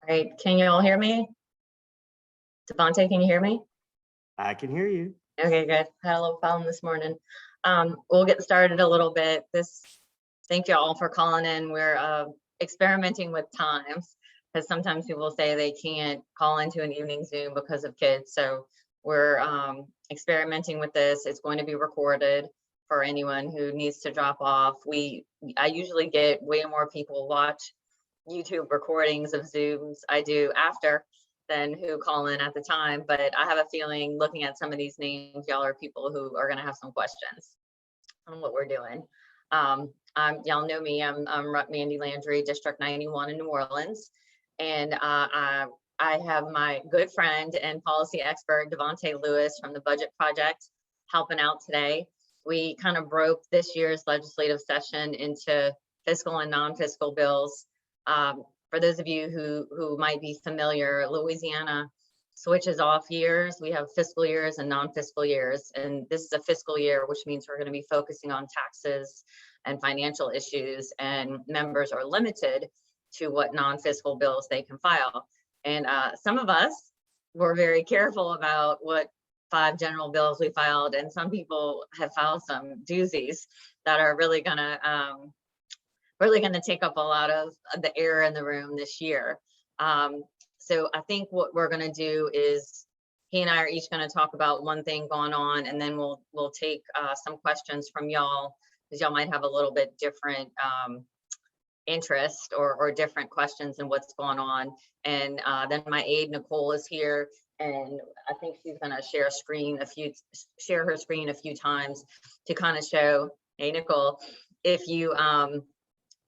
Right, can you all hear me? Davante, can you hear me? I can hear you. Okay, good. Had a little problem this morning. We'll get started a little bit. Thank you all for calling in. We're experimenting with times because sometimes people say they can't call into an evening Zoom because of kids. So we're experimenting with this. It's going to be recorded for anyone who needs to drop off. I usually get way more people watch YouTube recordings of Zooms I do after than who call in at the time. But I have a feeling looking at some of these names, y'all are people who are going to have some questions on what we're doing. Y'all know me, I'm Mandie Landry, District 91 in New Orleans. And I have my good friend and policy expert, Davante Lewis from the Budget Project helping out today. We kind of broke this year's legislative session into fiscal and non-fiscal bills. For those of you who might be familiar, Louisiana switches off years. We have fiscal years and non-fiscal years. And this is a fiscal year, which means we're going to be focusing on taxes and financial issues, and members are limited to what non-fiscal bills they can file. And some of us were very careful about what 5 general bills we filed, and some people have filed some doozies that are really gonna take up a lot of the air in the room this year. So I think what we're gonna do is he and I are each gonna talk about one thing going on, and then we'll take some questions from y'all, because y'all might have a little bit different interest or different questions in what's going on. And then my aide Nicole is here, and I think she's gonna share her screen a few times to kind of show, hey Nicole, if you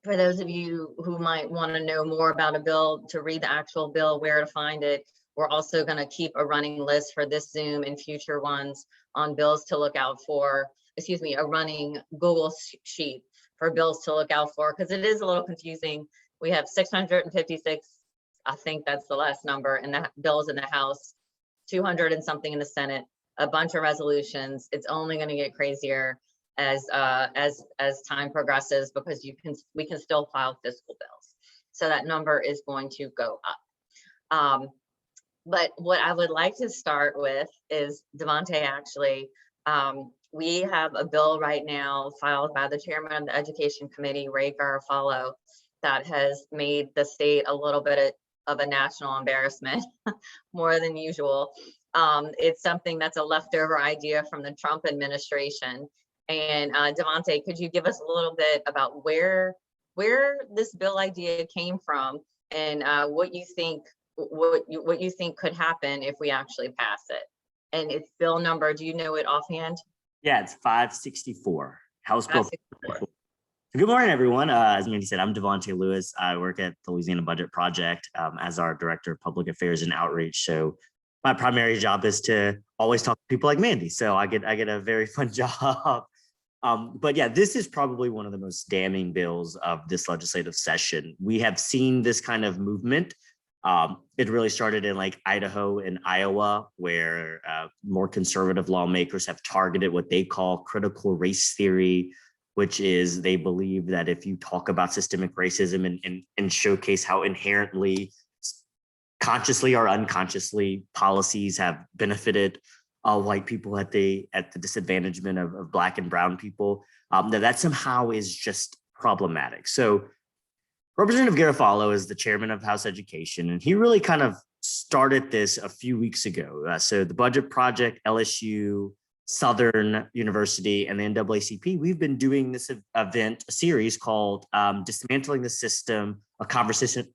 for those of you who might want to know more about a bill, to read the actual bill, where to find it. We're also going to keep a running list for this Zoom and future ones on bills to look out for, a running Google sheet for bills to look out for, because it is a little confusing. We have 656, I think that's the last number, in the bills in the House, 200 and something in the Senate, a bunch of resolutions. It's only going to get crazier as time progresses, because we can still file fiscal bills. So that number is going to go up. But what I would like to start with is Davante, actually. We have a bill right now filed by the chairman of the Education Committee, Ray Garofalo, that has made the state a little bit of a national embarrassment, more than usual. It's something that's a leftover idea from the Trump administration. And Davante, could you give us a little bit about where this bill idea came from, and what you think could happen if we actually pass it? And its bill number, do you know it offhand? Yeah, it's 564, House Bill 564. Good morning, everyone. As Mandie said, I'm Davante Lewis. I work at the Louisiana Budget Project as our Director of Public Affairs and Outreach. So my primary job is to always talk to people like Mandie. So I get a very fun job. But yeah, this is probably one of the most damning bills of this legislative session. We have seen this kind of movement. It really started in like Idaho and Iowa, where more conservative lawmakers have targeted what they call critical race theory, which is they believe that if you talk about systemic racism and showcase how inherently, consciously or unconsciously, policies have benefited white people at the disadvantagement of Black and brown people, that somehow is just problematic. So Representative Garofalo is the chairman of House Education, and he really kind of started this a few weeks ago. So the Budget Project, LSU, Southern University, and the NAACP, we've been doing this event, a series called Dismantling the System, a conversation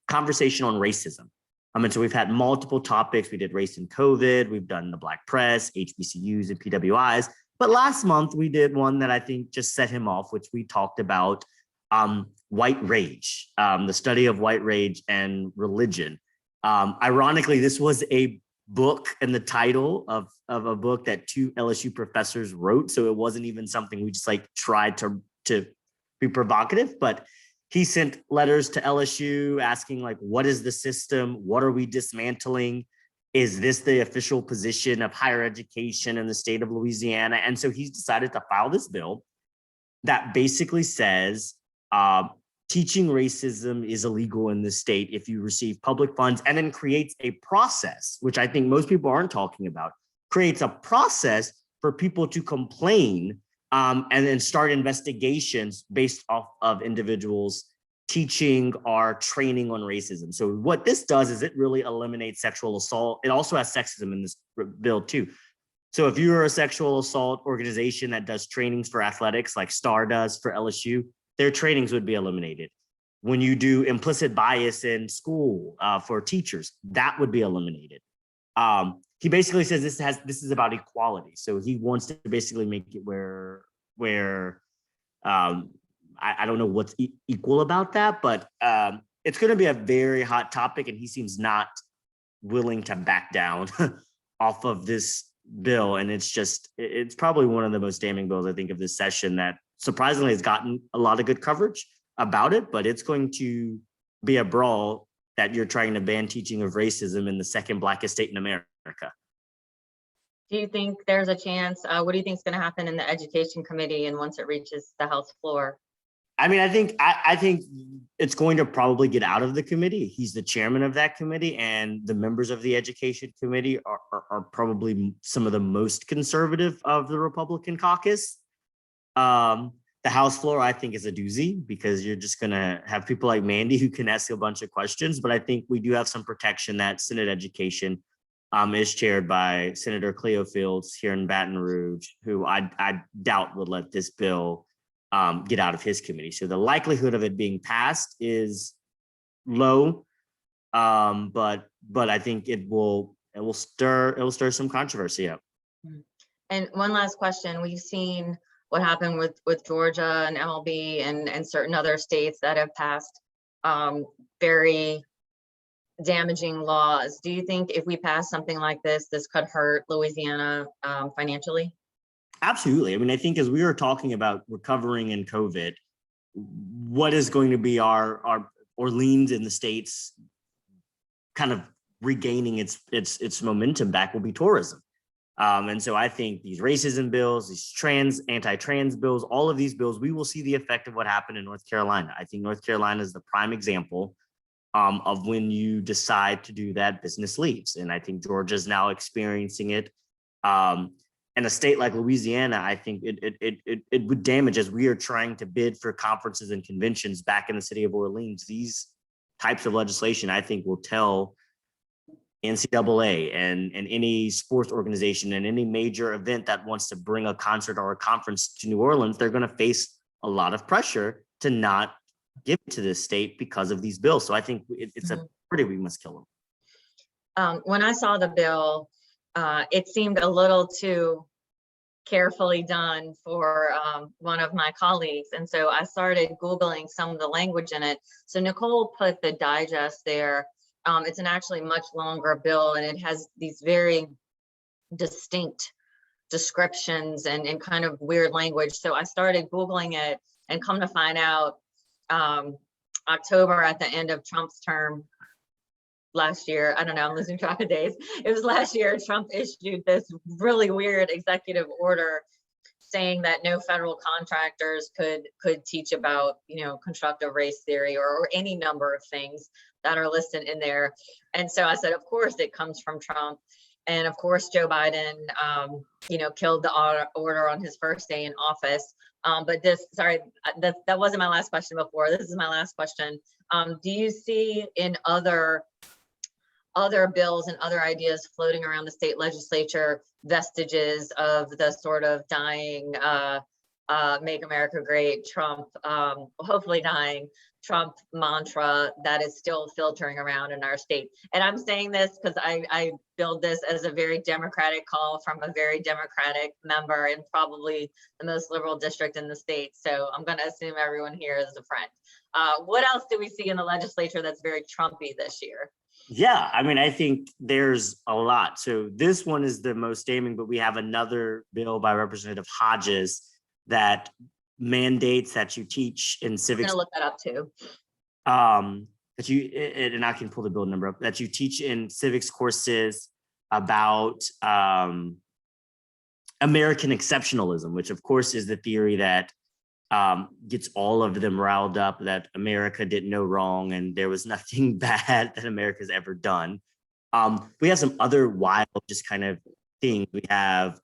on racism. And so we've had multiple topics. We did race and COVID. We've done the Black press, HBCUs, and PWIs. But last month, we did one that I think just set him off, which we talked about white rage, the study of white rage and religion. Ironically, this was a book and the title of a book that 2 LSU professors wrote. So it wasn't even something we just like tried to be provocative, but he sent letters to LSU asking, like, what is the system? What are we dismantling? Is this the official position of higher education in the state of Louisiana? And so he's decided to file this bill that basically says teaching racism is illegal in the state if you receive public funds, and then creates a process, which I think most people aren't talking about, creates a process for people to complain and then start investigations based off of individuals teaching or training on racism. So what this does is it really eliminates sexual assault. It also has sexism in this bill too. So if you're a sexual assault organization that does trainings for athletics, like STAR does for LSU, their trainings would be eliminated. When you do implicit bias in school for teachers, that would be eliminated. He basically says this is about equality. So he wants to basically make it where I don't know what's equal about that, but it's going to be a very hot topic, and he seems not willing to back down off of this bill. And it's probably one of the most damning bills, I think, of this session that surprisingly has gotten a lot of good coverage about it, but it's going to be a brawl that you're trying to ban teaching of racism in the second blackest state in America. Do you think there's a chance? What do you think is going to happen in the education committee and once it reaches the House floor? I mean, I think it's going to probably get out of the committee. He's the chairman of that committee, and the members of the education committee are probably some of the most conservative of the Republican caucus. The House floor, I think, is a doozy because you're just going to have people like Mandie who can ask a bunch of questions. But I think we do have some protection that Senate Education is chaired by Senator Cleo Fields here in Baton Rouge, who I doubt would let this bill get out of his committee. So the likelihood of it being passed is low, but I think it will stir some controversy up. And one last question: we've seen what happened with Georgia and MLB and certain other states that have passed very damaging laws. Do you think if we pass something like this could hurt Louisiana financially? Absolutely. I mean, I think as we were talking about recovering in COVID, what is going to be our Orleans in the States kind of regaining its momentum back will be tourism. And so I think these racism bills, these anti-trans bills, all of these bills, we will see the effect of what happened in North Carolina. I think North Carolina is the prime example of when you decide to do that, business leaves. And I think Georgia is now experiencing it. And a state like Louisiana, I think it would damage, as we are trying to bid for conferences and conventions back in the city of Orleans. These types of legislation, I think, will tell NCAA and any sports organization and any major event that wants to bring a concert or a conference to New Orleans, they're going to face a lot of pressure to not give it to this state because of these bills. So I think it's a pretty, we must kill them. When I saw the bill, it seemed a little too carefully done for one of my colleagues. And so I started Googling some of the language in it. So Nicole put the digest there. It's an actually much longer bill, and it has these very distinct descriptions and kind of weird language. So I started Googling it, and come to find out, October, at the end of Trump's term last year, I don't know, I'm losing track of days. It was last year, Trump issued this really weird executive order saying that no federal contractors could teach about, constructive race theory or any number of things that are listed in there. And so I said, of course it comes from Trump. And of course, Joe Biden, killed the order on his first day in office. But that wasn't my last question before. This is my last question. Do you see in other bills and other ideas floating around the state legislature vestiges of the sort of dying Make America Great Trump, hopefully dying Trump mantra that is still filtering around in our state? And I'm saying this because I build this as a very Democratic call from a very Democratic member in probably the most liberal district in the state. So I'm going to assume everyone here is a friend. What else do we see in the legislature that's very Trumpy this year? Yeah, I mean, I think there's a lot. So this one is the most damning, but we have another bill by Representative Hodges that mandates that you teach in civics. I'm gonna look that up too. And I can pull the bill number up, that you teach in civics courses about American exceptionalism, which of course is the theory that gets all of them riled up that America did no wrong and there was nothing bad that America's ever done. We have some other wild, just kind of things. We have,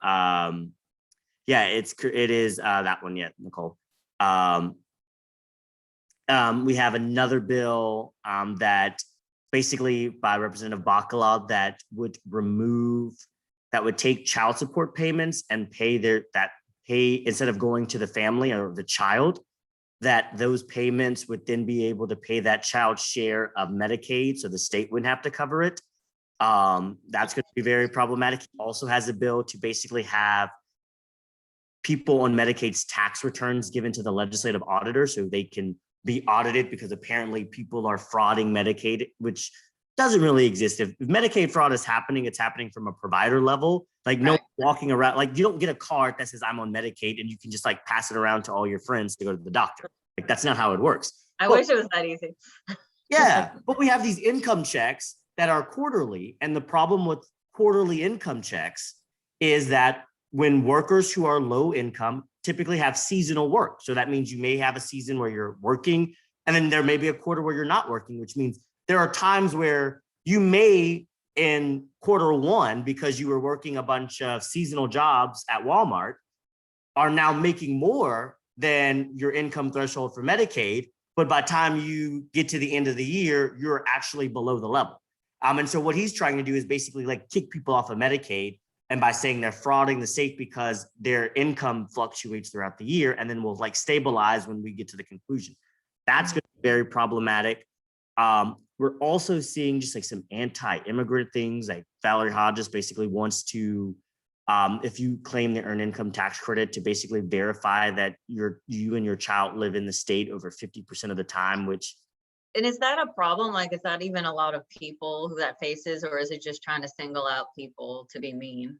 it is that one yet, Nicole. We have another bill that basically by Representative Bacala that would take child support payments and pay instead of going to the family or the child, that those payments would then be able to pay that child's share of Medicaid, so the state wouldn't have to cover it. That's going to be very problematic. He also has a bill to basically have people on Medicaid's tax returns given to the legislative auditor so they can be audited, because apparently people are frauding Medicaid, which doesn't really exist. If Medicaid fraud is happening, it's happening from a provider level. Like no walking around, like you don't get a card that says I'm on Medicaid and you can just like pass it around to all your friends to go to the doctor. Like that's not how it works. I wish it was that easy. Yeah, but we have these income checks that are quarterly. And the problem with quarterly income checks is that when workers who are low income typically have seasonal work. So that means you may have a season where you're working, and then there may be a quarter where you're not working, which means there are times where you may in quarter one, because you were working a bunch of seasonal jobs at Walmart, are now making more than your income threshold for Medicaid. But by the time you get to the end of the year, you're actually below the level. And so what he's trying to do is basically like kick people off of Medicaid, and by saying they're frauding the state because their income fluctuates throughout the year and then will like stabilize when we get to the conclusion. That's going to be very problematic. We're also seeing just like some anti-immigrant things, like Valerie Hodges basically wants to, if you claim the earned income tax credit, to basically verify that you and your child live in the state over 50% of the time, which. And is that a problem? Like, is that even a lot of people who that faces, or is it just trying to single out people to be mean?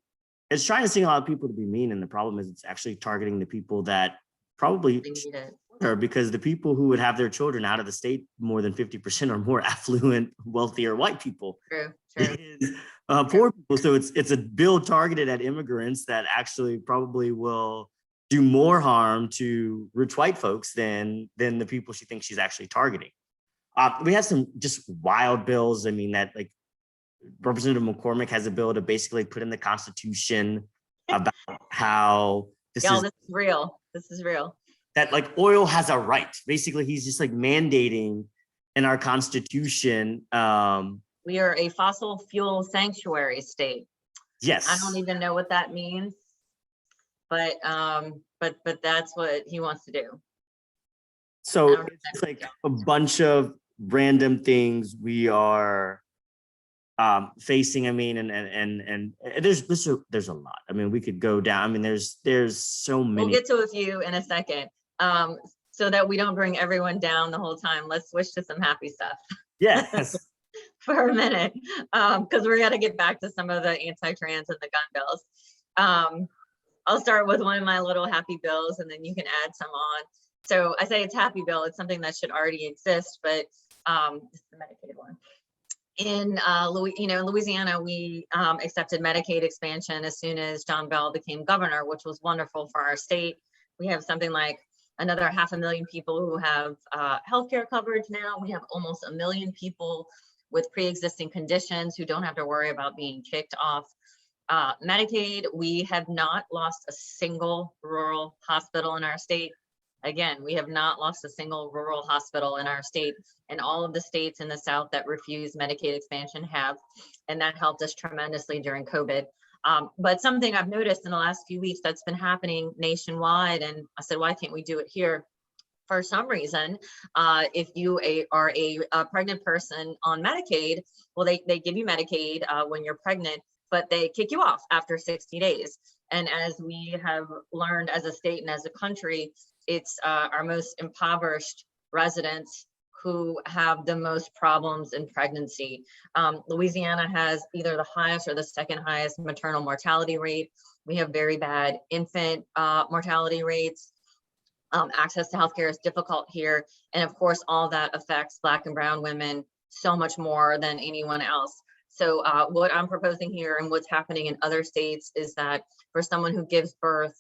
It's trying to single out people to be mean. And the problem is it's actually targeting the people that probably need it. Because the people who would have their children out of the state, more than 50% are more affluent, wealthier white people. True. Poor people. So it's a bill targeted at immigrants that actually probably will do more harm to rich white folks than the people she thinks she's actually targeting. We have some just wild bills. I mean, that like Representative McCormick has a bill to basically put in the Constitution about how this is real. This is real. That like oil has a right. Basically, he's just like mandating in our Constitution. We are a fossil fuel sanctuary state. Yes. I don't even know what that means, but that's what he wants to do. So it's like a bunch of random things we are facing. I mean, and there's a lot. I mean, we could go down. I mean, there's so many. We'll get to a few in a second. So that we don't bring everyone down the whole time. Let's switch to some happy stuff. Yes. For a minute, because we're gonna get back to some of the anti-trans and the gun bills. I'll start with one of my little happy bills, and then you can add some on. So I say it's happy bill. It's something that should already exist, but it's the Medicaid one. In Louisiana, we accepted Medicaid expansion as soon as John Bell became governor, which was wonderful for our state. We have something like another 500,000 people who have healthcare coverage now. We have almost 1 million people with pre-existing conditions who don't have to worry about being kicked off Medicaid. We have not lost a single rural hospital in our state. Again, we have not lost a single rural hospital in our state, and all of the states in the South that refuse Medicaid expansion have, and that helped us tremendously during COVID. But something I've noticed in the last few weeks that's been happening nationwide, and I said, why can't we do it here? For some reason, if you are a pregnant person on Medicaid, well, they give you Medicaid when you're pregnant, but they kick you off after 60 days. And as we have learned as a state and as a country, it's our most impoverished residents who have the most problems in pregnancy. Louisiana has either the highest or the second highest maternal mortality rate. We have very bad infant mortality rates. Access to healthcare is difficult here. And of course, all that affects Black and brown women so much more than anyone else. So what I'm proposing here and what's happening in other states is that for someone who gives birth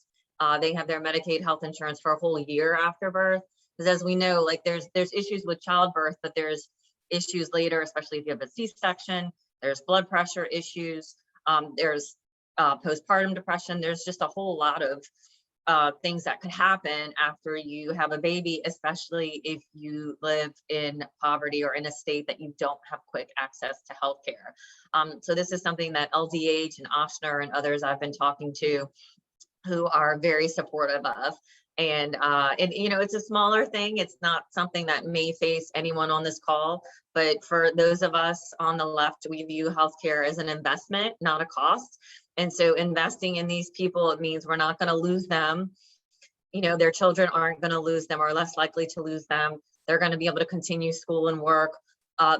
They have their Medicaid health insurance for a whole year after birth. Because as we know, like there's issues with childbirth, but there's issues later, especially if you have a C-section. There's blood pressure issues. There's postpartum depression. There's just a whole lot of things that could happen after you have a baby, especially if you live in poverty or in a state that you don't have quick access to healthcare. So this is something that LDH and Ochsner and others I've been talking to who are very supportive of. And you know, it's a smaller thing. It's not something that may face anyone on this call, but for those of us on the left, we view healthcare as an investment, not a cost. And so investing in these people, it means we're not going to lose them. You know, their children aren't going to lose them or less likely to lose them. They're going to be able to continue school and work.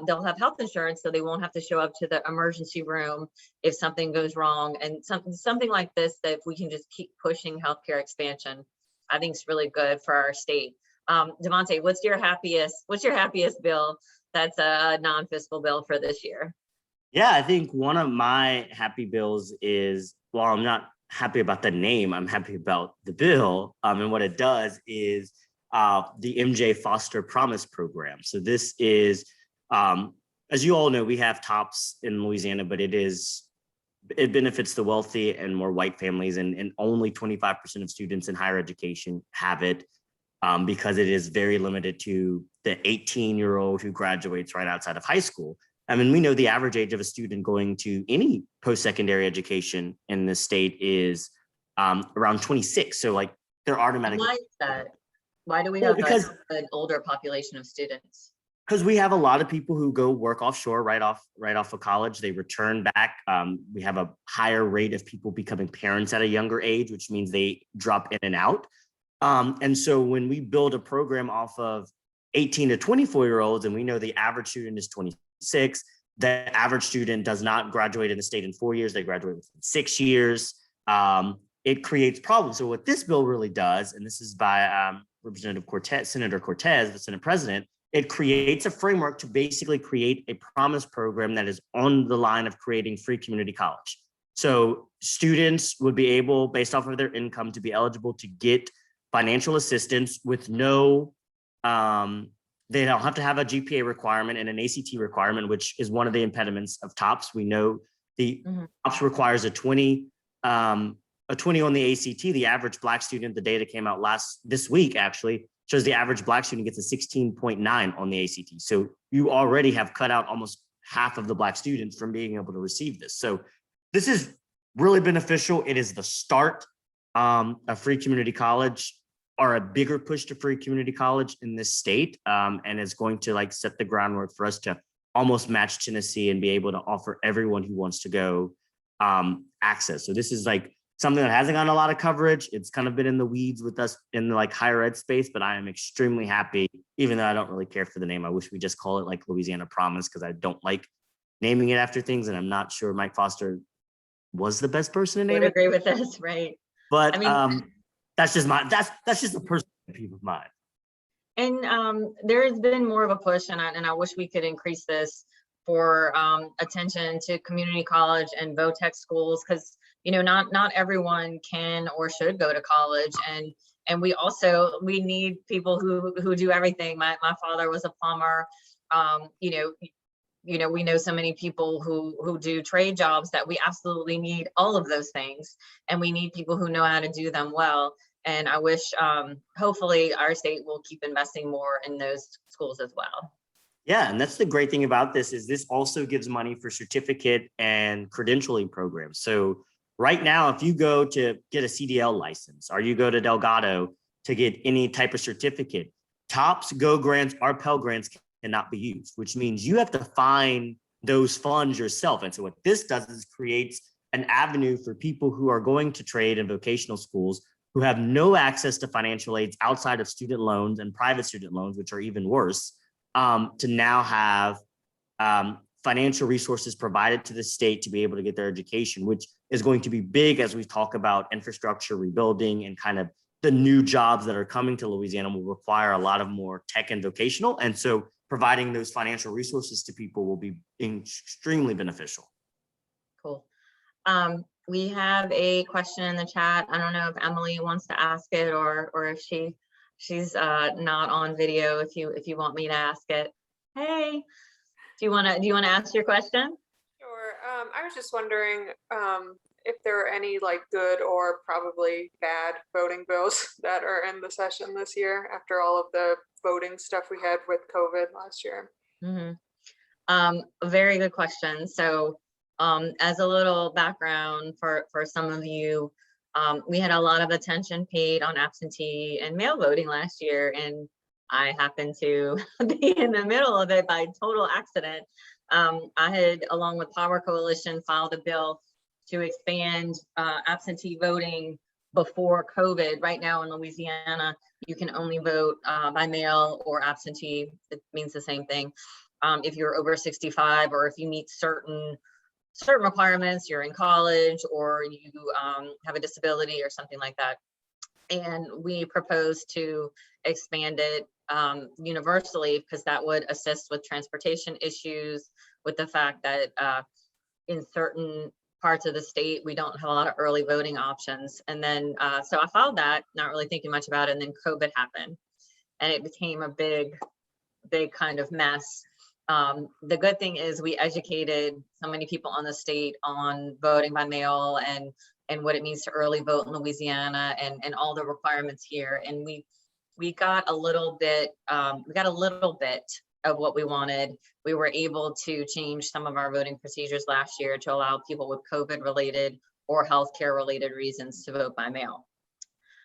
They'll have health insurance, so they won't have to show up to the emergency room if something goes wrong. And something like this, that if we can just keep pushing healthcare expansion, I think it's really good for our state. Davante, what's your happiest bill that's a non-fiscal bill for this year? Yeah, I think one of my happy bills is, while I'm not happy about the name, I'm happy about the bill. And what it does is the MJ Foster Promise Program. So this is, as you all know, we have TOPS in Louisiana, but it benefits the wealthy and more white families, and only 25% of students in higher education have it, because it is very limited to the 18-year-old who graduates right outside of high school. I mean, we know the average age of a student going to any post-secondary education in the state is around 26. So like they're automatically. Why is that? Why do we have an older population of students? Because we have a lot of people who go work offshore right off of college. They return back. We have a higher rate of people becoming parents at a younger age, which means they drop in and out. And so when we build a program off of 18 to 24-year-olds, and we know the average student is 26, the average student does not graduate in the state in 4 years. They graduate within 6 years. It creates problems. So what this bill really does, and this is by Representative Cortez, Senator Cortez, the Senate President, it creates a framework to basically create a promise program that is on the line of creating free community college. So students would be able, based off of their income, to be eligible to get financial assistance with no, they don't have to have a GPA requirement and an ACT requirement, which is one of the impediments of TOPS. We know the TOPS requires a 20 on the ACT. The average Black student, the data came out this week actually, shows the average Black student gets a 16.9 on the ACT. So you already have cut out almost half of the Black students from being able to receive this. So this is really beneficial. It is the start of free community college, or a bigger push to free community college in this state. And it's going to set the groundwork for us to almost match Tennessee and be able to offer everyone who wants to go access. So this is something that hasn't gotten a lot of coverage. It's kind of been in the weeds with us in the higher ed space, but I am extremely happy, even though I don't really care for the name. I wish we just call it Louisiana Promise, because I don't like naming it after things. And I'm not sure Mike Foster was the best person to name it. I would agree with this, right? But I mean, that's just a personal opinion of mine. And there has been more of a push, and I wish we could increase this for attention to community college and VOTEC schools, because not everyone can or should go to college, and we need people who do everything. My father was a plumber. We know so many people who do trade jobs that we absolutely need all of those things, and we need people who know how to do them well. And I wish, hopefully our state will keep investing more in those schools as well. Yeah, and that's the great thing about this, is this also gives money for certificate and credentialing programs. So right now, if you go to get a CDL license, or you go to Delgado to get any type of certificate, TOPS, GO grants, or Pell grants cannot be used, which means you have to find those funds yourself. And so what this does is creates an avenue for people who are going to trade and vocational schools who have no access to financial aids outside of student loans and private student loans, which are even worse, to now have financial resources provided to the state to be able to get their education, which is going to be big as we talk about infrastructure rebuilding, and kind of the new jobs that are coming to Louisiana will require a lot of more tech and vocational. And so providing those financial resources to people will be extremely beneficial. Cool. We have a question in the chat. I don't know if Emily wants to ask it or if she's not on video. If you want me to ask it, hey, do you want to ask your question? Sure. I was just wondering if there are any like good or probably bad voting bills that are in the session this year after all of the voting stuff we had with COVID last year. A very good question. So as a little background for some of you, we had a lot of attention paid on absentee and mail voting last year, and I happened to be in the middle of it by total accident. I had, along with Power Coalition, filed a bill to expand absentee voting before COVID. Right now in Louisiana, you can only vote by mail or absentee. It means the same thing. If you're over 65 or if you meet certain requirements, you're in college or you have a disability or something like that. And we propose to expand it universally because that would assist with transportation issues, with the fact that in certain parts of the state, we don't have a lot of early voting options. And then, so I filed that, not really thinking much about it. And then COVID happened and it became a big kind of mess. The good thing is we educated so many people on the state on voting by mail and what it means to early vote in Louisiana and all the requirements here. And we got a little bit of what we wanted. We were able to change some of our voting procedures last year to allow people with COVID related or healthcare related reasons to vote by mail.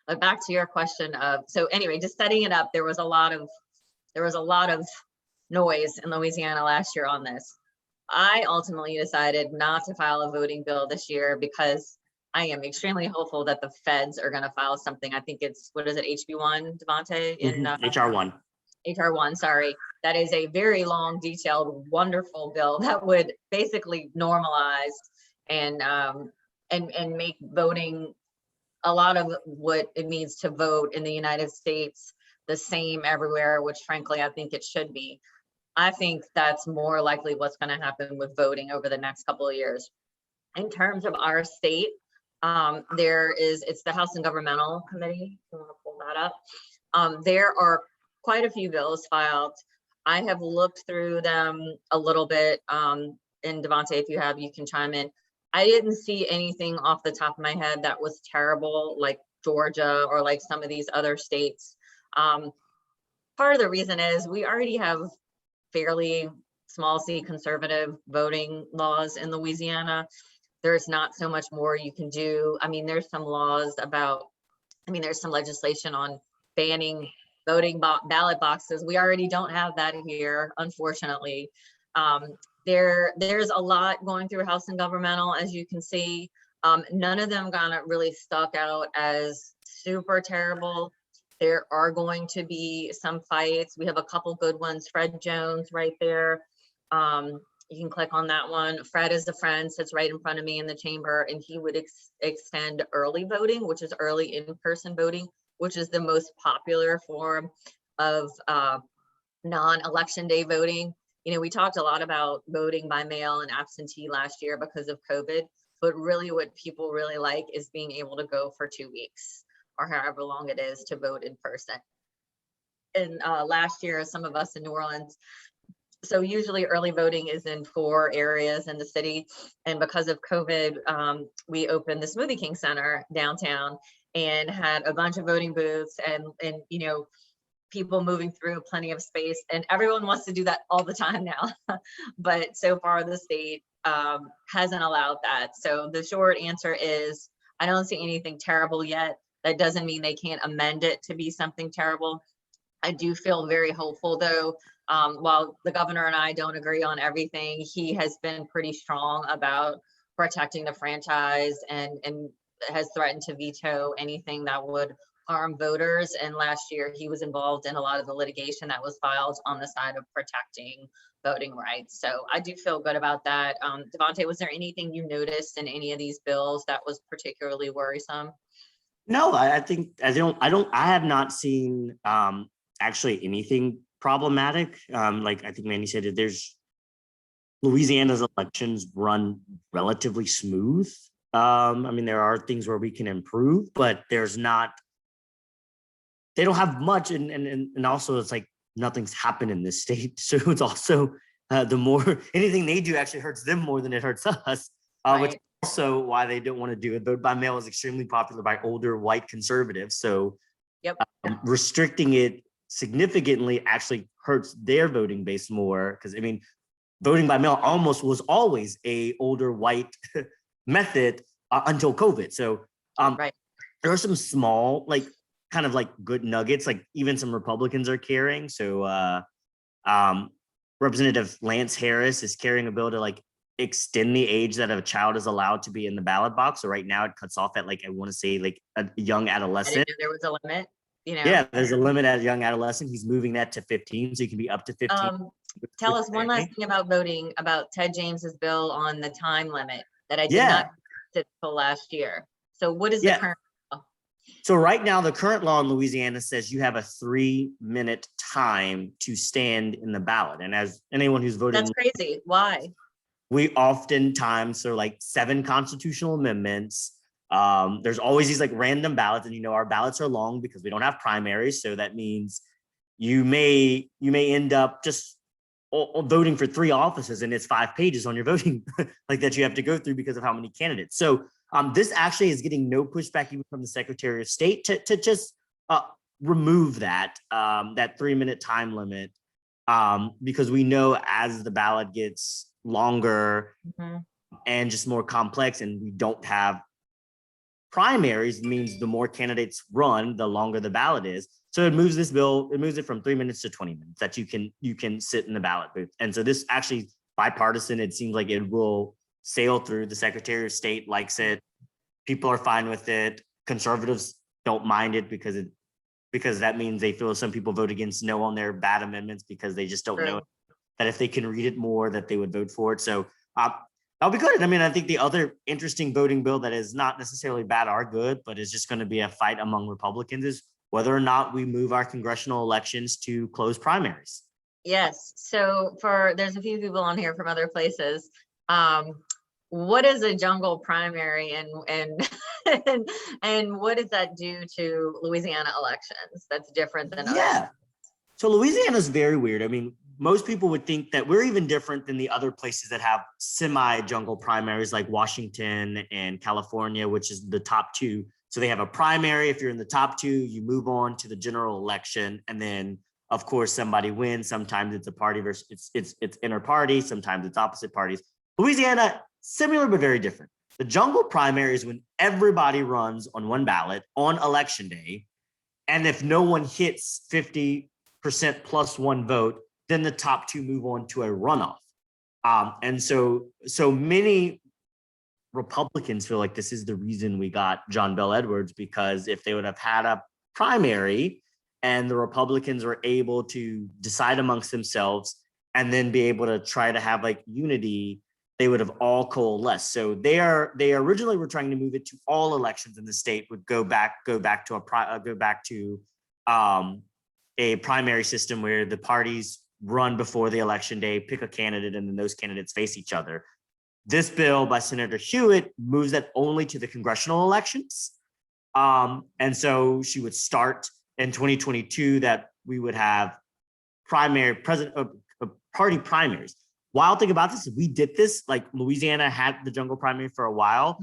But back to your question of, so anyway, just setting it up, there was a lot of noise in Louisiana last year on this. I ultimately decided not to file a voting bill this year because I am extremely hopeful that the feds are going to file something. I think it's, what is it, HB1, Davante? In HR1. HR1, sorry. That is a very long, detailed, wonderful bill that would basically normalize and make voting, a lot of what it means to vote in the United States, the same everywhere, which frankly, I think it should be. I think that's more likely what's going to happen with voting over the next couple of years. In terms of our state, it's the House and Governmental Committee. If you want to pull that up. There are quite a few bills filed. I have looked through them a little bit. And Davante, if you have, you can chime in. I didn't see anything off the top of my head that was terrible, like Georgia or like some of these other states. Part of the reason is we already have fairly small c conservative voting laws in Louisiana. There's not so much more you can do. I mean, there's some laws about, there's some legislation on banning voting ballot boxes. We already don't have that here, unfortunately. There's a lot going through House and Governmental, as you can see. None of them got really stuck out as super terrible. There are going to be some fights. We have a couple good ones. Fred Jones right there. You can click on that one. Fred is a friend, sits right in front of me in the chamber, and he would extend early voting, which is early in-person voting, which is the most popular form of non-election day voting. We talked a lot about voting by mail and absentee last year because of COVID, but really what people really like is being able to go for 2 weeks or however long it is to vote in person. And last year, some of us in New Orleans, so usually early voting is in 4 areas in the city. And because of COVID, we opened the Smoothie King Center downtown and had a bunch of voting booths and people moving through, plenty of space. And everyone wants to do that all the time now. But so far the state hasn't allowed that. So the short answer is, I don't see anything terrible yet. That doesn't mean they can't amend it to be something terrible. I do feel very hopeful though. While the governor and I don't agree on everything, he has been pretty strong about protecting the franchise and has threatened to veto anything that would harm voters. And last year he was involved in a lot of the litigation that was filed on the side of protecting voting rights. So I do feel good about that. Davante, was there anything you noticed in any of these bills that was particularly worrisome? No, I think I have not seen actually anything problematic. Like I think Mandie said, Louisiana's elections run relatively smooth. I mean, there are things where we can improve, but there's not, they don't have much. And also it's like nothing's happened in this state. So it's also the more anything they do actually hurts them more than it hurts us, which is also why they don't want to do it. Vote by mail is extremely popular by older white conservatives. So restricting it significantly actually hurts their voting base more. Because I mean, voting by mail almost was always a older white method until COVID. So there are some small, like kind of like good nuggets, like even some Republicans are carrying. So Representative Lance Harris is carrying a bill to like extend the age that a child is allowed to be in the ballot box. So right now it cuts off at like, I want to say like a young adolescent. I didn't know there was a limit. You know? Yeah, there's a limit at young adolescent. He's moving that to 15, so you can be up to 15. Tell us one last thing about voting, about Ted James's bill on the time limit that I did not sit till last year. So what is the current law? So right now, the current law in Louisiana says you have a 3-minute time to stand in the ballot. And as anyone who's voted, that's crazy. Why? We oftentimes, so like 7 constitutional amendments. There's always these like random ballots, and our ballots are long because we don't have primaries. So that means you may end up just voting for 3 offices, and it's 5 pages on your voting like that you have to go through because of how many candidates. So this actually is getting no pushback even from the Secretary of State to just remove that 3-minute time limit, because we know as the ballot gets longer and just more complex, and we don't have primaries, means the more candidates run, the longer the ballot is. So it moves it from 3 minutes to 20 minutes that you can sit in the ballot booth. And so this actually bipartisan, it seems like it will sail through. The Secretary of State likes it. People are fine with it. Conservatives don't mind it because that means they feel some people vote against no on their bad amendments because they just don't know that if they can read it more that they would vote for it. So that'll be good. I mean, I think the other interesting voting bill that is not necessarily bad or good, but is just going to be a fight among Republicans is whether or not we move our congressional elections to close primaries. Yes. So there's a few people on here from other places. What is a jungle primary and and what does that do to Louisiana elections that's different than others? So Louisiana is very weird. I mean, most people would think that we're even different than the other places that have semi-jungle primaries like Washington and California, which is the top 2. So they have a primary. If you're in the top 2, you move on to the general election. And then, of course, somebody wins. Sometimes it's a party versus it's inter-party. Sometimes it's opposite parties. Louisiana, similar but very different. The jungle primary is when everybody runs on one ballot on election day. And if no one hits 50% plus 1 vote, then the top 2 move on to a runoff. And so many Republicans feel like this is the reason we got John Bel Edwards, because if they would have had a primary and the Republicans were able to decide amongst themselves and then be able to try to have like unity, they would have all coalesced. So they originally were trying to move it to all elections in the state would go back to a primary system where the parties run before the election day, pick a candidate, and then those candidates face each other. This bill by Senator Hewitt moves that only to the congressional elections. And so she would start in 2022 that we would have party primaries. Wild thing about this is we did this, like Louisiana had the jungle primary for a while.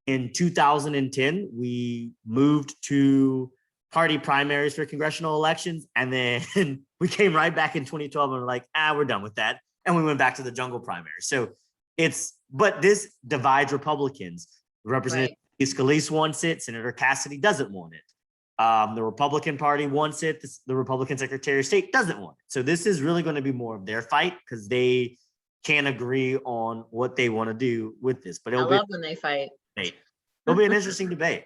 In 2010, we moved to party primaries for congressional elections. And then we came right back in 2012 and we're like, we're done with that. And we went back to the jungle primary. So but this divides Republicans. Representative Scalise wants it. Senator Cassidy doesn't want it. The Republican Party wants it. The Republican Secretary of State doesn't want it. So this is really going to be more of their fight because they can't agree on what they want to do with this. But I love when they fight. It'll be an interesting debate.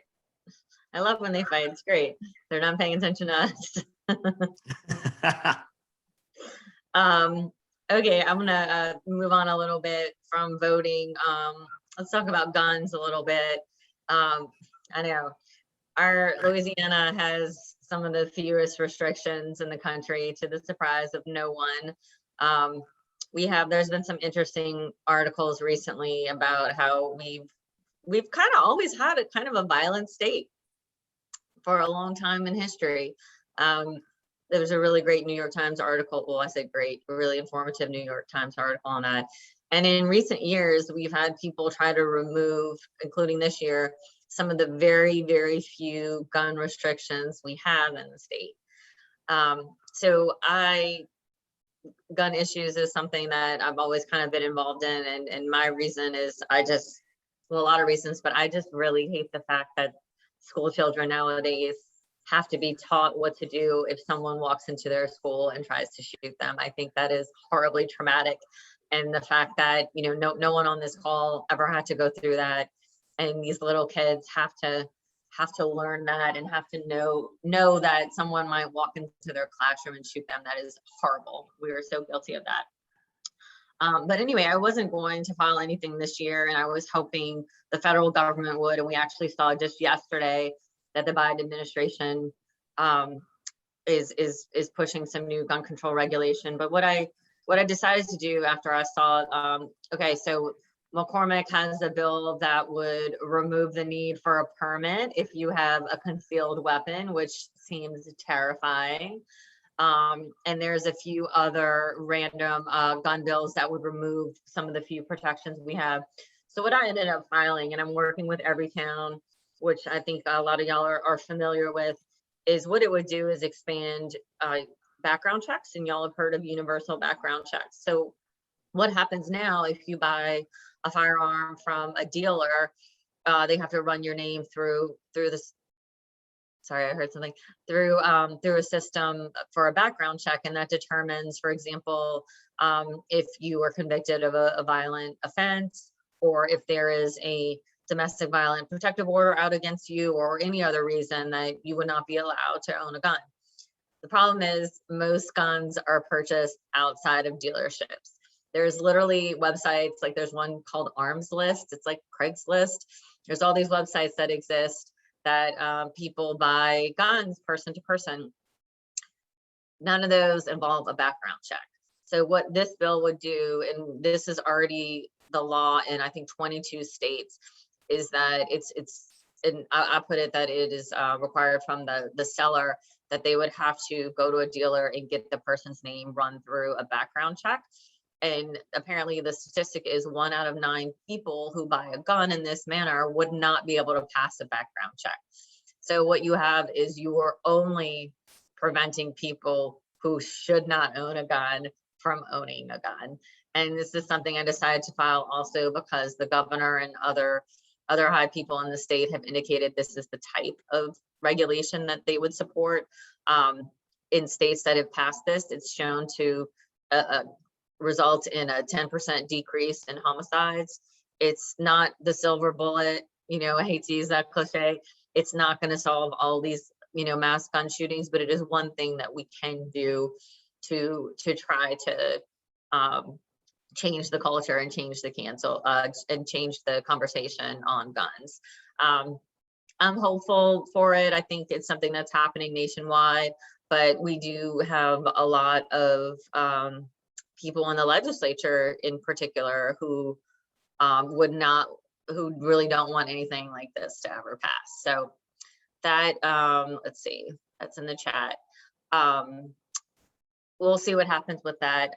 I love when they fight. It's great. They're not paying attention to us. Okay, I'm gonna move on a little bit from voting. Let's talk about guns a little bit. I know our Louisiana has some of the fewest restrictions in the country, to the surprise of no one. There's been some interesting articles recently about how we've kind of always had a kind of a violent state for a long time in history. There was a really great New York Times article. Well, I say great, a really informative New York Times article on that. And in recent years, we've had people try to remove, including this year, some of the very, very few gun restrictions we have in the state. So gun issues is something that I've always kind of been involved in. And my reason is well, a lot of reasons, but I just really hate the fact that school children nowadays have to be taught what to do if someone walks into their school and tries to shoot them. I think that is horribly traumatic. And the fact that, no one on this call ever had to go through that. And these little kids have to learn that and have to know that someone might walk into their classroom and shoot them. That is horrible. We are so guilty of that. But anyway, I wasn't going to file anything this year, and I was hoping the federal government would. And we actually saw just yesterday that the Biden administration is pushing some new gun control regulation. But what I decided to do after I saw, okay, so McCormick has a bill that would remove the need for a permit if you have a concealed weapon, which seems terrifying. And there's a few other random gun bills that would remove some of the few protections we have. So what I ended up filing, and I'm working with Everytown, which I think a lot of y'all are familiar with, is what it would do is expand background checks. And y'all have heard of universal background checks. So what happens now if you buy a firearm from a dealer, they have to run your name through this. Sorry, I heard something through a system for a background check, and that determines, for example, if you were convicted of a violent offense, or if there is a domestic violent protective order out against you, or any other reason that you would not be allowed to own a gun. The problem is most guns are purchased outside of dealerships. There's literally websites, like there's one called Arms List. It's like Craigslist. There's all these websites that exist that people buy guns person to person. None of those involve a background check. So what this bill would do, and this is already the law in I think 22 states, is that and I put it that it is required from the seller that they would have to go to a dealer and get the person's name run through a background check. And apparently the statistic is 1 out of 9 people who buy a gun in this manner would not be able to pass a background check. So what you have is you are only preventing people who should not own a gun from owning a gun. And this is something I decided to file also because the governor and other high people in the state have indicated this is the type of regulation that they would support. In states that have passed this, it's shown to result in a 10% decrease in homicides. It's not the silver bullet, I hate to use that cliche. It's not going to solve all these, mass gun shootings, but it is one thing that we can do to try to change the culture and change the and change the conversation on guns. I'm hopeful for it. I think it's something that's happening nationwide, but we do have a lot of people in the legislature in particular who who really don't want anything like this to ever pass. So that, let's see, that's in the chat. We'll see what happens with that.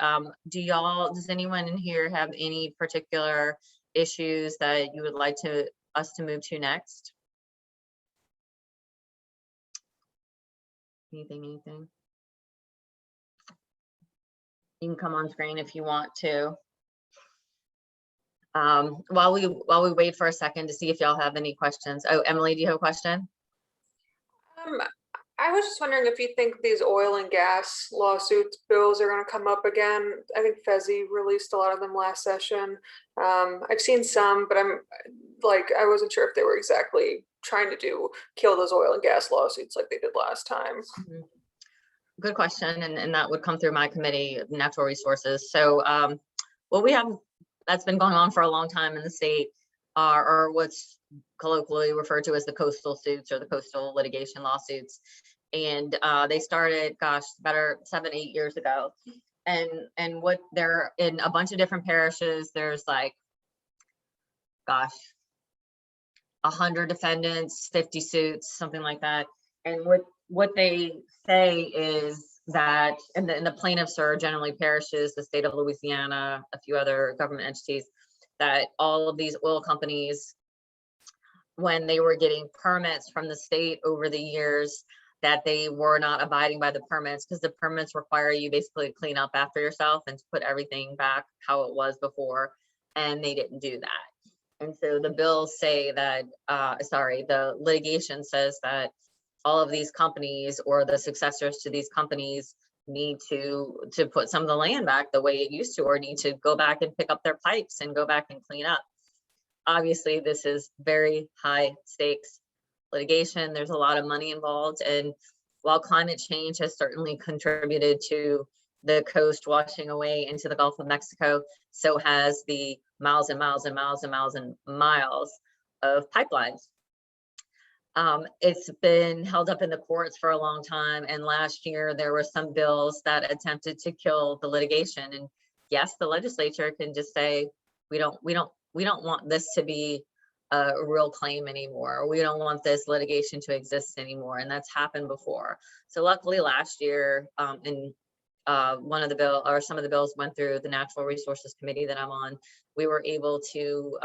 Does anyone in here have any particular issues that you would like us to move to next? Anything? You can come on screen if you want to. While we wait for a second to see if y'all have any questions. Oh, Emily, do you have a question? I was just wondering if you think these oil and gas lawsuits bills are going to come up again. I think Fezzi released a lot of them last session. I've seen some, but I wasn't sure if they were exactly trying to kill those oil and gas lawsuits like they did last time. Mm-hmm. Good question, and that would come through my committee, Natural Resources. So what we have that's been going on for a long time in the state are what's colloquially referred to as the coastal suits or the coastal litigation lawsuits. And they started, better 7-8 years ago. And what they're in a bunch of different parishes. There's 100 defendants, 50 suits, something like that. And what they say is that, and the plaintiffs are generally parishes, the state of Louisiana, a few other government entities, that all of these oil companies, when they were getting permits from the state over the years, that they were not abiding by the permits, because the permits require you basically to clean up after yourself and to put everything back how it was before, and they didn't do that. And so the bills say that, the litigation says that all of these companies or the successors to these companies need to put some of the land back the way it used to, or need to go back and pick up their pipes and go back and clean up. Obviously, this is very high stakes litigation. There's a lot of money involved. And while climate change has certainly contributed to the coast washing away into the Gulf of Mexico, so has the miles and miles and miles and miles and miles of pipelines. It's been held up in the courts for a long time. And last year there were some bills that attempted to kill the litigation. And yes, the legislature can just say, we don't want this to be a real claim anymore. We don't want this litigation to exist anymore. And that's happened before. So luckily last year, one of the bill, or some of the bills went through the Natural Resources Committee that I'm on. We were able to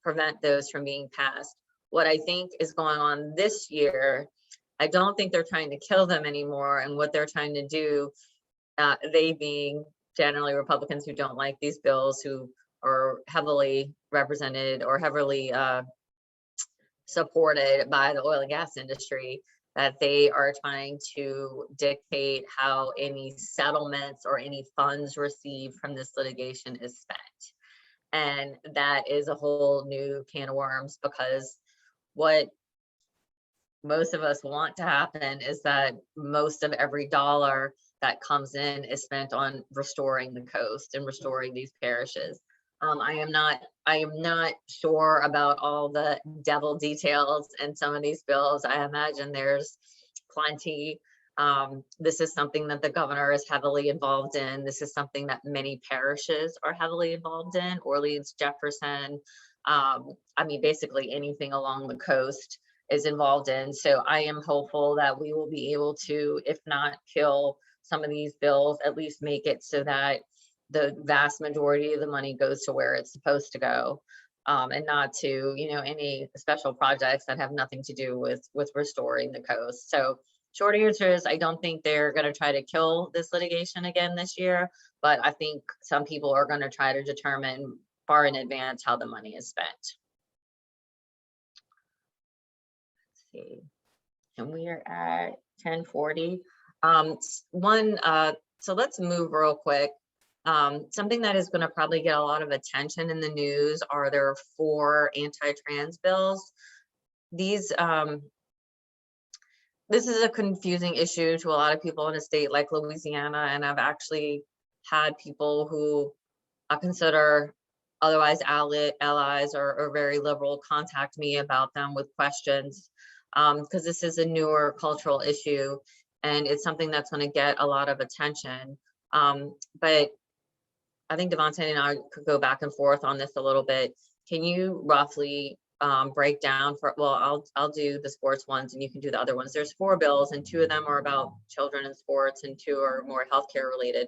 prevent those from being passed. What I think is going on this year, I don't think they're trying to kill them anymore. And what they're trying to do, they being generally Republicans who don't like these bills, who are heavily represented or heavily supported by the oil and gas industry, that they are trying to dictate how any settlements or any funds received from this litigation is spent. And that is a whole new can of worms, because what most of us want to happen is that most of every dollar that comes in is spent on restoring the coast and restoring these parishes. I am not sure about all the devil details in some of these bills. I imagine there's plenty. This is something that the governor is heavily involved in. This is something that many parishes are heavily involved in. Orleans, Jefferson, basically anything along the coast is involved in. So I am hopeful that we will be able to, if not kill some of these bills, at least make it so that the vast majority of the money goes to where it's supposed to go, and not to, any special projects that have nothing to do with restoring the coast. So short answer is, I don't think they're going to try to kill this litigation again this year, but I think some people are going to try to determine far in advance how the money is spent. Let's see, and we are at 10:40. So let's move real quick. Something that is going to probably get a lot of attention in the news are there 4 anti-trans bills. This is a confusing issue to a lot of people in a state like Louisiana, and I've actually had people who I consider otherwise allies or very liberal contact me about them with questions, because this is a newer cultural issue and it's something that's going to get a lot of attention. But I think Davante and I could go back and forth on this a little bit. Can you roughly break down I'll do the sports ones and you can do the other ones. There's 4 bills and 2 of them are about children in sports and 2 are more healthcare related.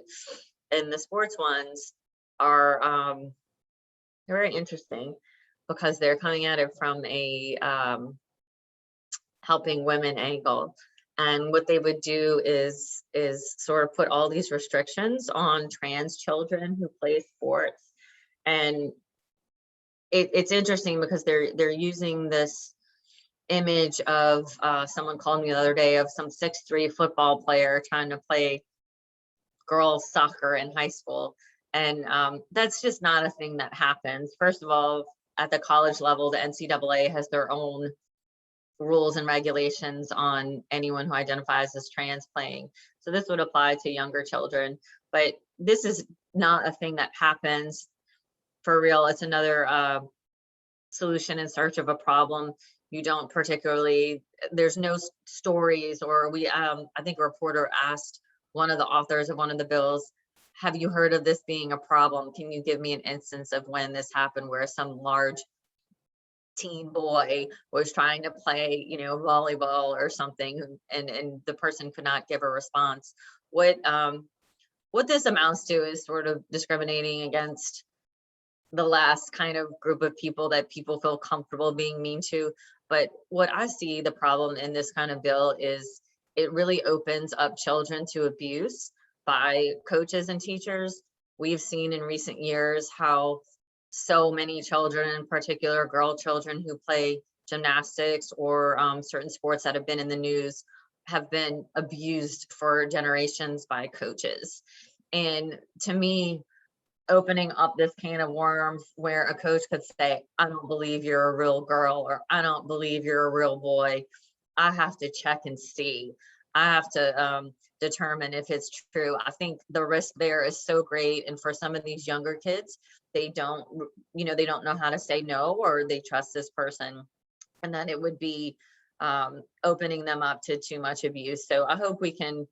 And the sports ones are very interesting because they're coming at it from a helping women angle. And what they would do is sort of put all these restrictions on trans children who play sports. And it's interesting because they're using this image of someone called me the other day of some 6'3" football player trying to play girls soccer in high school. And that's just not a thing that happens. First of all, at the college level, the NCAA has their own rules and regulations on anyone who identifies as trans playing. So this would apply to younger children, but this is not a thing that happens for real. It's another solution in search of a problem. You don't particularly, there's no stories, or I think a reporter asked one of the authors of one of the bills, have you heard of this being a problem? Can you give me an instance of when this happened where some large teen boy was trying to play, volleyball or something, and the person could not give a response. What this amounts to is sort of discriminating against the last kind of group of people that people feel comfortable being mean to. But what I see the problem in this kind of bill is it really opens up children to abuse by coaches and teachers. We've seen in recent years how so many children, in particular girl children who play gymnastics or certain sports that have been in the news, have been abused for generations by coaches. And to me, opening up this can of worms where a coach could say, I don't believe you're a real girl, or I don't believe you're a real boy, I have to check and see. I have to determine if it's true. I think the risk there is so great. And for some of these younger kids, they don't know how to say no, or they trust this person, and then it would be opening them up to too much abuse. So I hope we can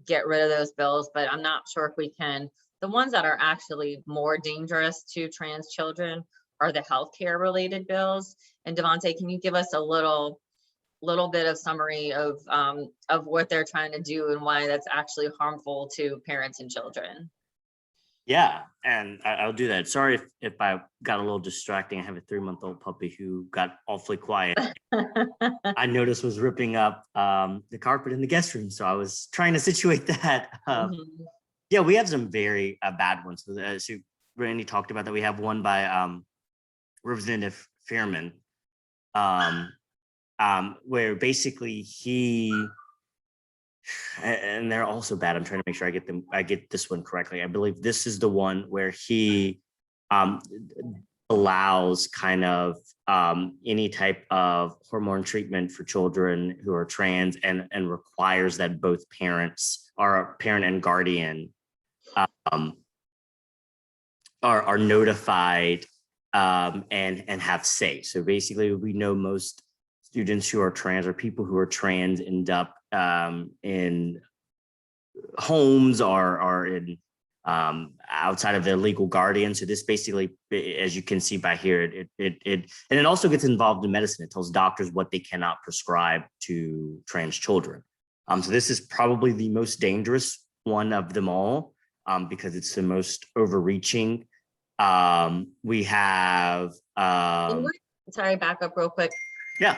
get rid of those bills, but I'm not sure if we can. The ones that are actually more dangerous to trans children are the healthcare related bills. And Davante, can you give us a little bit of summary of what they're trying to do and why that's actually harmful to parents and children? Yeah, and I'll do that. Sorry if I got a little distracting. I have a 3-month-old puppy who got awfully quiet. I noticed was ripping up the carpet in the guest room, so I was trying to situate that. Yeah, we have some very bad ones. So Randy talked about that. We have one by Representative Fairman, where basically and they're also bad. I'm trying to make sure I get this one correctly. I believe this is the one where he allows kind of any type of hormone treatment for children who are trans, and requires that both parents, or parent and guardian, are notified and have say. So basically, we know most students who are trans, or people who are trans, end up in homes or in outside of their legal guardian. So this basically, as you can see by here, it also gets involved in medicine. It tells doctors what they cannot prescribe to trans children. So this is probably the most dangerous one of them all, because it's the most overreaching. We have sorry, back up real quick. Yeah.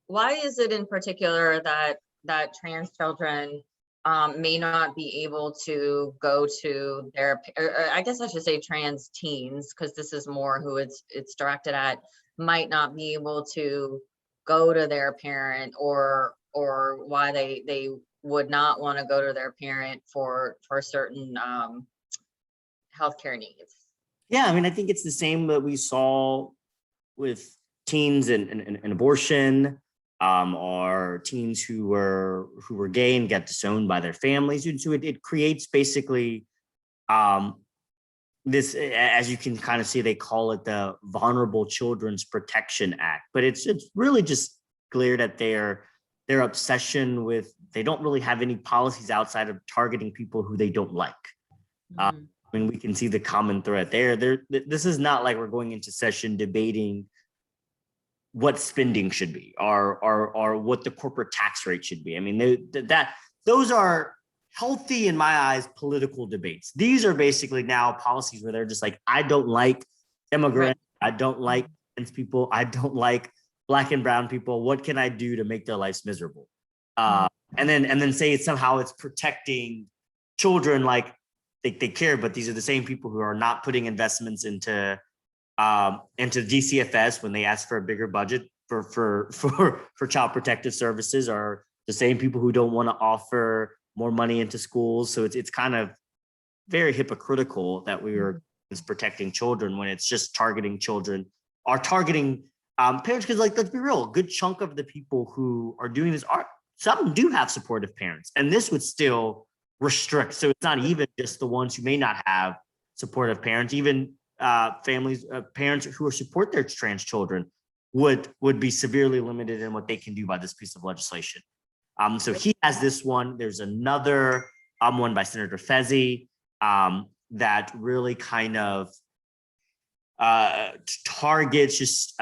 Why is it in particular that trans children may not be able to go to their, or I guess I should say trans teens, because this is more who it's directed at, might not be able to go to their parent, or why they would not want to go to their parent for certain healthcare needs? Yeah, I mean, I think it's the same that we saw with teens and abortion, or teens who were gay and got disowned by their families. And so it creates basically this, as you can kind of see, they call it the Vulnerable Children's Protection Act, but it's really just clear that their obsession with, they don't really have any policies outside of targeting people who they don't like. I mean, we can see the common thread there. This is not like we're going into session debating what spending should be, or what the corporate tax rate should be. I mean, those are healthy, in my eyes, political debates. These are basically now policies where they're just like, I don't like immigrants, right. I don't like trans people, I don't like Black and brown people. What can I do to make their lives miserable? And then say it's somehow it's protecting children, like they care, but these are the same people who are not putting investments into DCFS when they ask for a bigger budget for child protective services, are the same people who don't want to offer more money into schools. So it's kind of very hypocritical that we are protecting children when it's just targeting children, or targeting parents. Because, like, let's be real, a good chunk of the people who are doing this some do have supportive parents, and this would still restrict. So it's not even just the ones who may not have supportive parents. Even families, parents who support their trans children would be severely limited in what they can do by this piece of legislation. So he has this one. There's another one by Senator Fezzi that really kind of targets just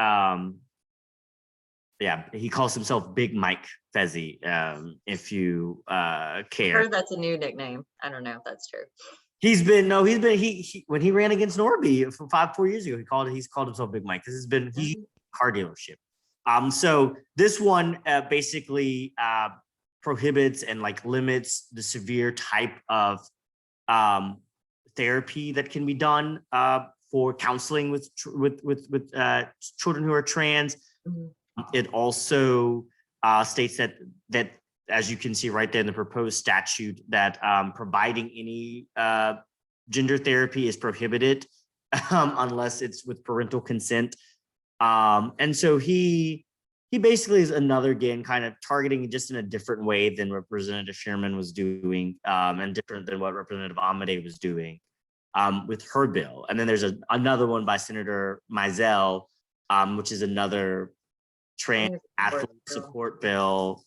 he calls himself Big Mike Fezzi, if you care. Heard that's a new nickname. I don't know if that's true. He when he ran against Norby 4 years ago, he's called himself Big Mike. This has been car dealership. So this one basically prohibits and like limits the severe type of therapy that can be done for counseling with children who are trans. Mhm. It also states that as you can see right there in the proposed statute, that providing any gender therapy is prohibited unless it's with parental consent. And so he basically is another, again, kind of targeting just in a different way than Representative Sherman was doing, and different than what Representative Amade was doing with her bill. And then there's another one by Senator Mizell, which is another trans athlete support bill,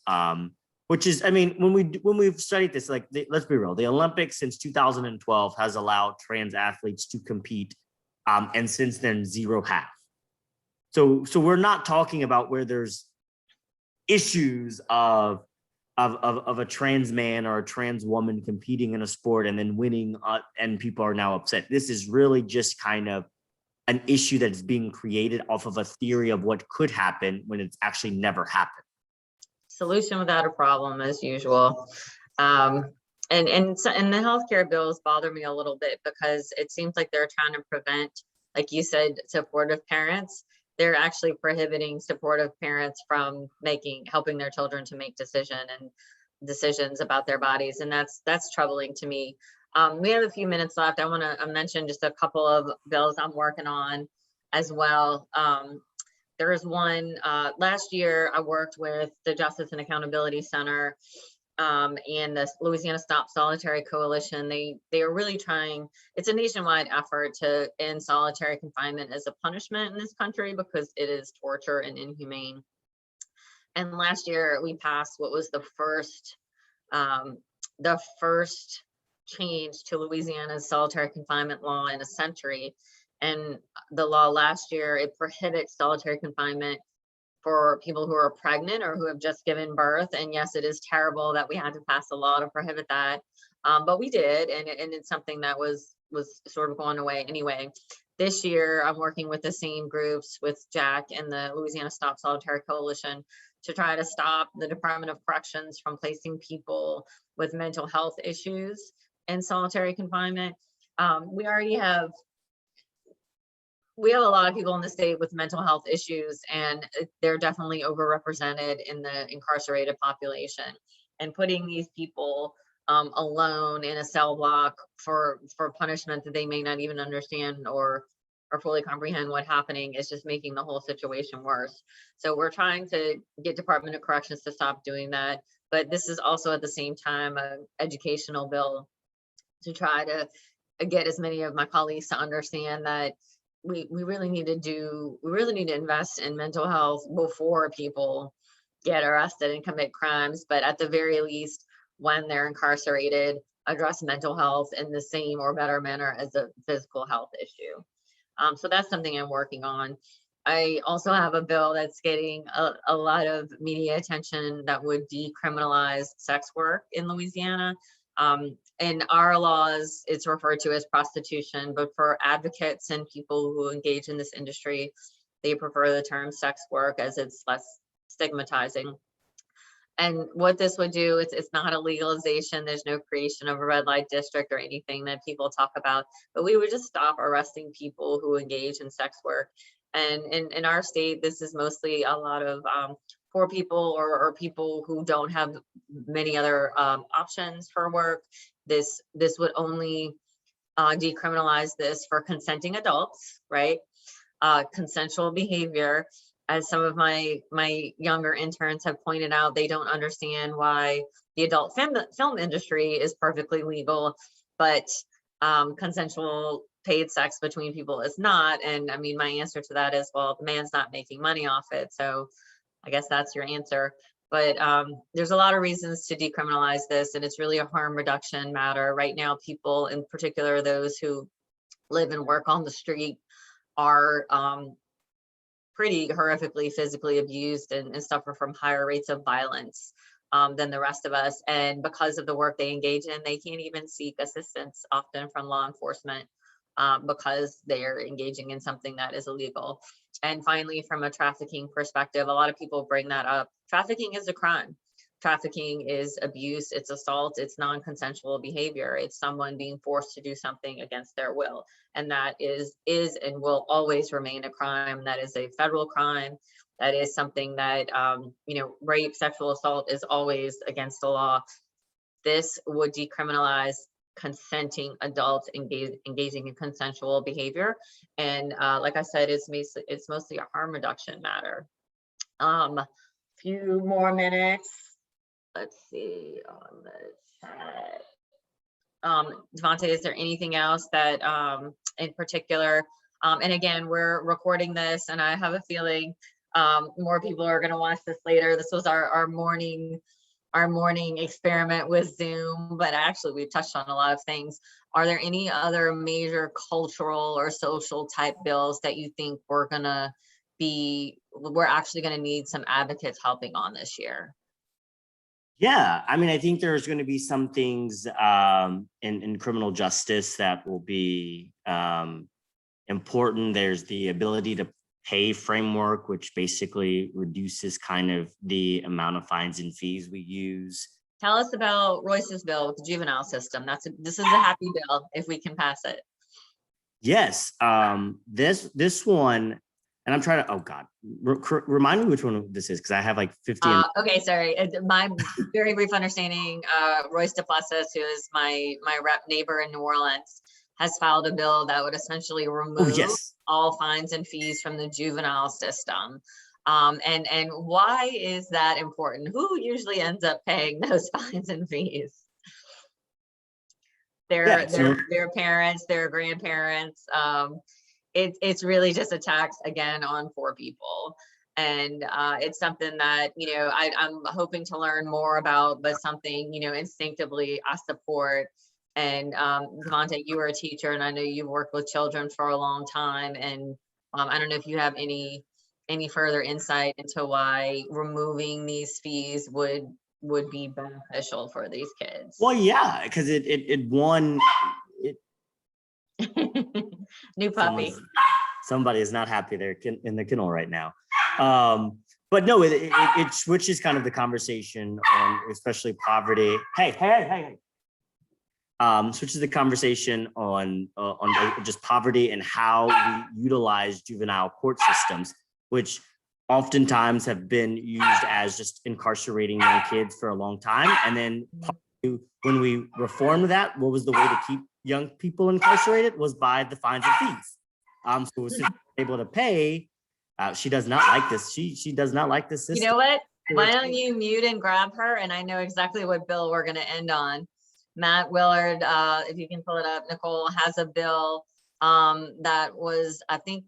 which is, I mean, when we've studied this, like, let's be real, the Olympics since 2012 has allowed trans athletes to compete, and since then zero have. So we're not talking about where there's issues of a trans man or a trans woman competing in a sport and then winning, and people are now upset. This is really just kind of an issue that's being created off of a theory of what could happen when it's actually never happened. Solution without a problem, as usual. And the healthcare bills bother me a little bit because it seems like they're trying to prevent, like you said, supportive parents. They're actually prohibiting supportive parents from helping their children to make decisions about their bodies, and that's troubling to me. We have a few minutes left. I want to mention just a couple of bills I'm working on as well. There is one, last year I worked with the Justice and Accountability Center and the Louisiana Stop Solitary Coalition. They are really trying, it's a nationwide effort to end solitary confinement as a punishment in this country because it is torture and inhumane. And last year we passed what was the first change to Louisiana's solitary confinement law in a century. And the law last year, it prohibits solitary confinement for people who are pregnant or who have just given birth. And yes, it is terrible that we had to pass a law to prohibit that, but we did, and it's something that was sort of going away anyway. This year, I'm working with the same groups with Jack and the Louisiana Stop Solitary Coalition to try to stop the Department of Corrections from placing people with mental health issues in solitary confinement. We have a lot of people in the state with mental health issues, and they're definitely overrepresented in the incarcerated population. And putting these people alone in a cell block for punishment that they may not even understand or fully comprehend what's happening is just making the whole situation worse. So we're trying to get Department of Corrections to stop doing that. But this is also at the same time an educational bill to try to get as many of my colleagues to understand that we really need to invest in mental health before people get arrested and commit crimes, but at the very least, when they're incarcerated, address mental health in the same or better manner as a physical health issue. So that's something I'm working on. I also have a bill that's getting a lot of media attention that would decriminalize sex work in Louisiana. In our laws, it's referred to as prostitution, but for advocates and people who engage in this industry, they prefer the term sex work as it's less stigmatizing. And what this would do, it's not a legalization. There's no creation of a red light district or anything that people talk about, but we would just stop arresting people who engage in sex work. And in our state, this is mostly a lot of poor people or people who don't have many other options for work. This would only decriminalize this for consenting adults, right? Consensual behavior. As some of my younger interns have pointed out, they don't understand why the adult film industry is perfectly legal, but consensual paid sex between people is not. And I mean, my answer to that is, well, the man's not making money off it. So I guess that's your answer. But there's a lot of reasons to decriminalize this, and it's really a harm reduction matter. Right now, people, in particular, those who live and work on the street, are pretty horrifically physically abused and suffer from higher rates of violence than the rest of us. And because of the work they engage in, they can't even seek assistance often from law enforcement because they're engaging in something that is illegal. And finally, from a trafficking perspective, a lot of people bring that up. Trafficking is a crime. Trafficking is abuse, it's assault, it's non-consensual behavior. It's someone being forced to do something against their will. And that is and will always remain a crime. That is a federal crime. That is something that, rape, sexual assault is always against the law. This would decriminalize consenting adults engaging in consensual behavior. And like I said, it's mostly a harm reduction matter. Few more minutes. Let's see on the chat. Davante, is there anything else that in particular? And again, we're recording this, and I have a feeling more people are going to watch this later. This was our morning experiment with Zoom, but actually we've touched on a lot of things. Are there any other major cultural or social type bills that you think we're actually going to need some advocates helping on this year? Yeah, I mean, I think there's going to be some things in criminal justice that will be important. There's the ability to pay framework, which basically reduces kind of the amount of fines and fees we use. Tell us about Royce's bill with the juvenile system. This is a happy bill if we can pass it. Yes, this one. And I'm trying to, oh God, remind me which one this is, because I have like 15. Okay, sorry. My very brief understanding, Royce DePlacis, who is my rep neighbor in New Orleans, has filed a bill that would essentially remove all fines and fees from the juvenile system. And why is that important? Who usually ends up paying those fines and fees? Their parents, their grandparents. It's really just a tax again on poor people. And it's something that, I'm hoping to learn more about, but something, instinctively I support. And Davante, you were a teacher, and I know you've worked with children for a long time. And I don't know if you have any further insight into why removing these fees would be beneficial for these kids. Well, yeah, because it new puppy. Somebody is not happy there in the kennel right now. But no, it switches kind of the conversation on especially poverty. Hey. Switches the conversation on just poverty and how we utilize juvenile court systems, which oftentimes have been used as just incarcerating young kids for a long time. And then when we reformed that, what was the way to keep young people incarcerated was by the fines and fees. So since able to pay, she does not like this. She does not like this system. You know what? Why don't you mute and grab her? And I know exactly what bill we're going to end on. Matt Willard, if you can pull it up, Nicole has a bill that was, I think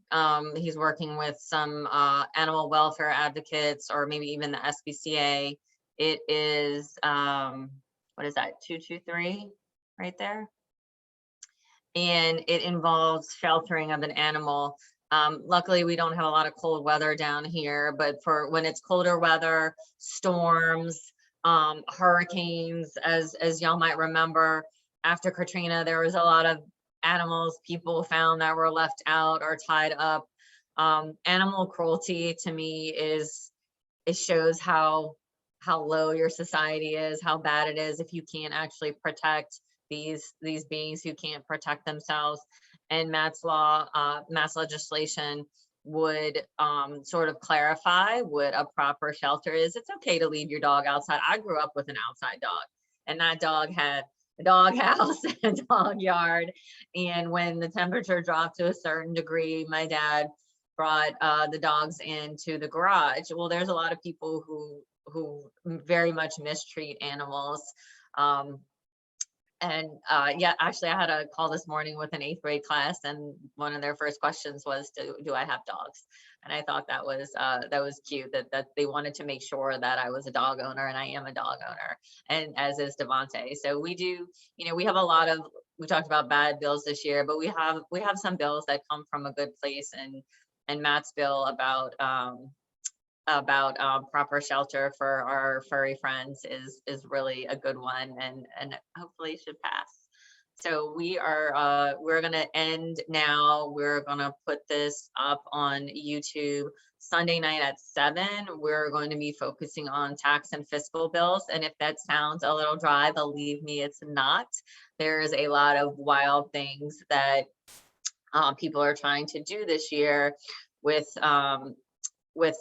he's working with some animal welfare advocates or maybe even the SPCA. It is, what is that, 223 right there? And it involves sheltering of an animal. Luckily, we don't have a lot of cold weather down here, but for when it's colder weather, storms, hurricanes, as y'all might remember, after Katrina, there was a lot of animals people found that were left out or tied up. Animal cruelty to me it shows how low your society is, how bad it is if you can't actually protect these beings who can't protect themselves. And Matt's legislation would sort of clarify what a proper shelter is. It's okay to leave your dog outside. I grew up with an outside dog, and that dog had a dog house and a dog yard. And when the temperature dropped to a certain degree, my dad brought the dogs into the garage. Well, there's a lot of people who very much mistreat animals. Yeah, actually, I had a call this morning with an 8th grade class, and one of their first questions was, do I have dogs? And I thought that was cute that they wanted to make sure that I was a dog owner, and I am a dog owner, and as is Davante. So we do, we have a lot of we talked about bad bills this year, but we have some bills that come from a good place, and Matt's bill about proper shelter for our furry friends is really a good one, and hopefully should pass. So we're gonna end now. We're gonna put this up on YouTube Sunday night at 7. We're going to be focusing on tax and fiscal bills. And if that sounds a little dry, believe me, it's not. There's a lot of wild things that people are trying to do this year with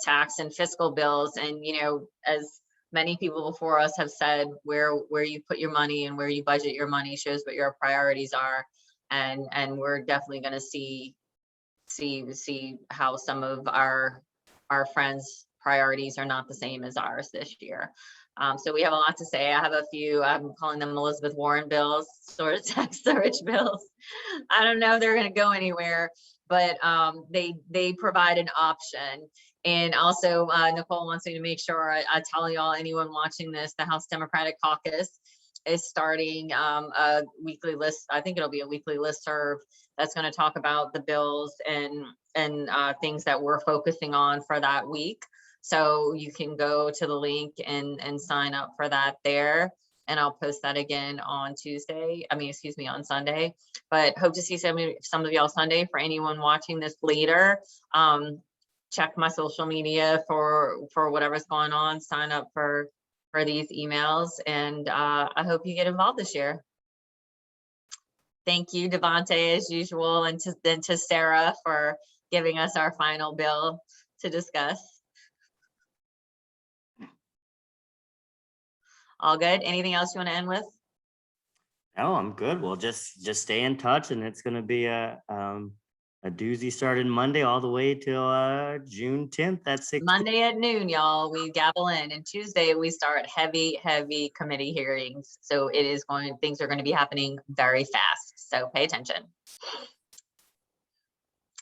tax and fiscal bills. And, you know, as many people before us have said, where you put your money and where you budget your money shows what your priorities are. And we're definitely going to see how some of our friends' priorities are not the same as ours this year. So we have a lot to say. I have a few, I'm calling them Elizabeth Warren bills, sort of tax the rich bills. I don't know if they're going to go anywhere, but they provide an option. And also, Nicole wants me to make sure I tell y'all, anyone watching this, the House Democratic Caucus is starting a weekly list. I think it'll be a weekly listserv that's going to talk about the bills and things that we're focusing on for that week. So you can go to the link and sign up for that there. And I'll post that again on on Sunday. But hope to see some of y'all Sunday. For anyone watching this later, check my social media for whatever's going on. Sign up for these emails, and I hope you get involved this year. Thank you, Davante, as usual, and to Sarah for giving us our final bill to discuss. All good? Anything else you want to end with? No, I'm good. Well, just stay in touch, and it's going to be a doozy starting Monday all the way till June 10th at 6. Monday at noon, y'all. We gavel in, and Tuesday we start heavy committee hearings. So things are going to be happening very fast. So pay attention.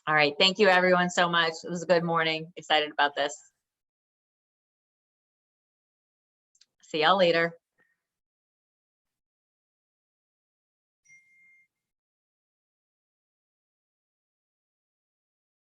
All right. Thank you, everyone, so much. It was a good morning. Excited about this. See y'all later.